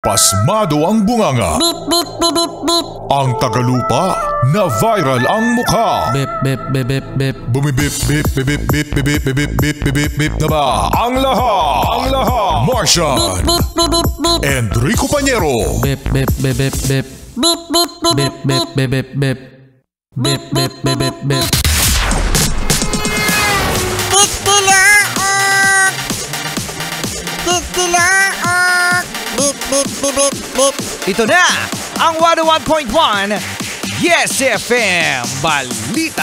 Pasmado ang bunganga. Beep, beep, beep, beep, beep. Ang tagalupa na viral ang mukha. Bip, bip, bip, bip, bip. Bumibip, bip, bip, bip, bip, bip, bip, bip, bip, bip, bip na ba? Ang lahat. Martian. Beep, beep, beep, beep. Enrico Pañero. Bip, bip, bip, bip, bip. Beep, beep, beep, Bip, bip, bip, bip, bip. Bip, bip, bip, bip, bip. Titilaok! Titilaok! Beep, beep, beep, beep, beep. Ito na ang 101.1 Yes FM Balitang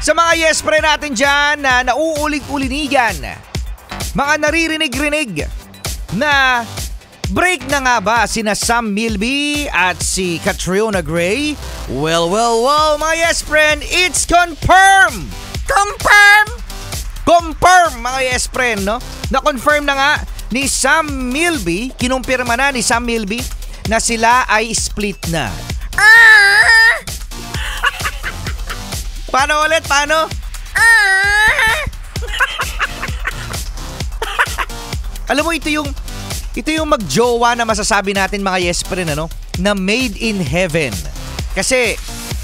Sa mga yes pre natin dyan na nauulig-ulinigan, mga naririnig-rinig na break na nga ba sina Sam Milby at si Catriona Gray? Well, mga yes friend, it's confirmed! Confirm mga yes friend, no? Na-confirm na nga ni Sam Milby, kinumpirma na ni Sam Milby na sila ay split na. Paano ulit? Paano? Alam mo, ito yung magjowa na masasabi natin mga yes friend, ano? Na made in heaven. Kasi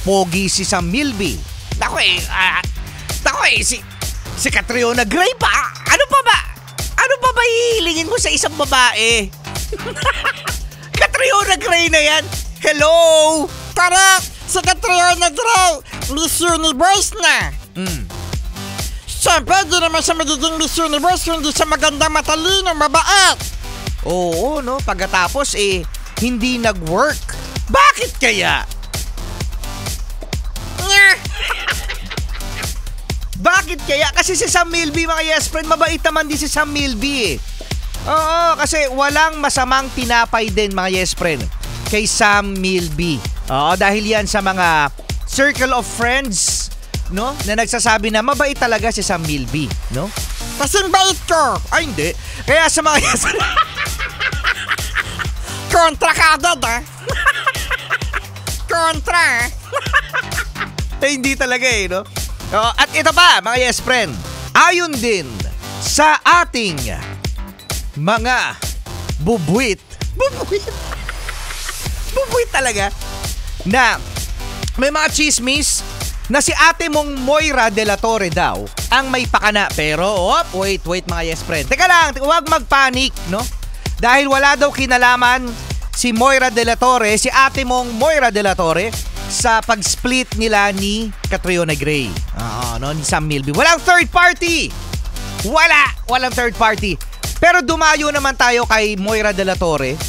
pogi si Sam Milby. Naku si Catriona Gray pa. Ano pa ba hihilingin mo sa isang babae? Catriona Gray na yan. Hello! Correct! Si Catriona Gray, Miss Universe na. Siyempre, di naman siya magiging Miss Universe kung hindi siya magandang, matalino, mabait. Oo, no? Pagkatapos, hindi nag-work. Bakit kaya? Bakit kaya? Kasi si Sam Milby, mga yes friend, mabait naman din si Sam Milby. Oo, kasi walang masamang tinapay din, mga yes friend, kay Sam Milby. Oo, dahil yan sa mga circle of friends, no? Na nagsasabi na mabait talaga si Sam Milby, no? Kasing bait ko. Ay, hindi. Kaya sa mga yes Kontra ka agad, Kontra. hindi talaga no? At ito pa, mga yes friend, ayon din sa ating mga bubuit talaga, na may mga chismis na si ate mong Moira de la Torre daw ang may pakana. Pero, wait mga yes friend. Teka lang, huwag magpanik, no? Dahil wala daw kinalaman si Moira de la Torre, si ate mong Moira de la Torre, sa pag-split nila ni Catriona Gray. Ni Sam Milby. Walang third party! Walang third party. Pero dumayo naman tayo kay Moira de la Torre,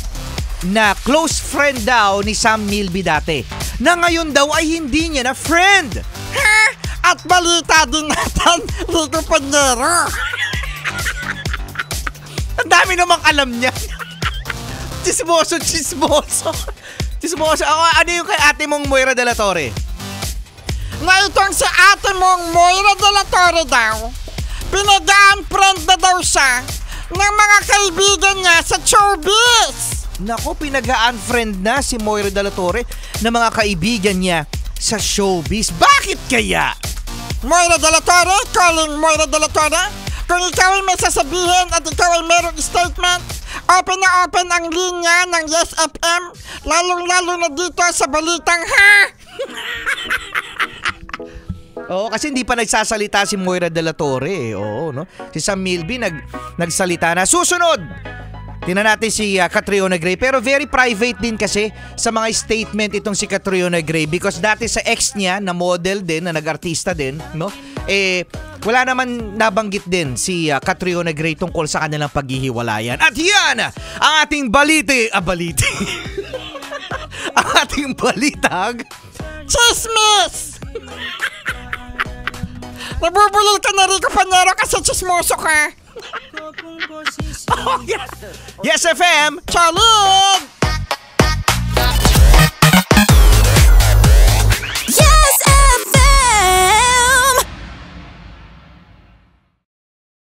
na close friend daw ni Sam Milby dati, na ngayon daw ay hindi niya na friend. At balita din natin, Rico Pañero. Ang dami namang alam niya. Chismoso. Ano yung kay ate mong Moira de la Torre? Na itong si ate mong Moira de la Torre daw, pinagaan friend na daw siya ng mga kaibigan niya sa showbiz. Nako, pinagaan-friend na si Moira de la Torre ng mga kaibigan niya sa showbiz. Bakit kaya? Moira de la Torre, calling Moira de la Torre. Kung ikaw ay may sasabihin at ikaw ay merong statement, open na open ang linya ng Yes FM, lalong-lalo na dito sa Balitang Oo, kasi hindi pa nagsasalita si Moira de la Torre. Oo, no? Si Sam Milby nagsalita na. Susunod! Tingnan natin si Catriona Gray. Pero very private din kasi sa mga statement itong si Catriona Gray, because dati sa ex niya na model din, na nag-artista din, no? Wala naman nabanggit din si Catriona Gray tungkol sa kanilang paghihiwalayan. At yan ang ating balite. Ang ating balitag chismis! Nabubulol ka na, Rico Pañero, kasi chismoso ka. Yes FM Charlie!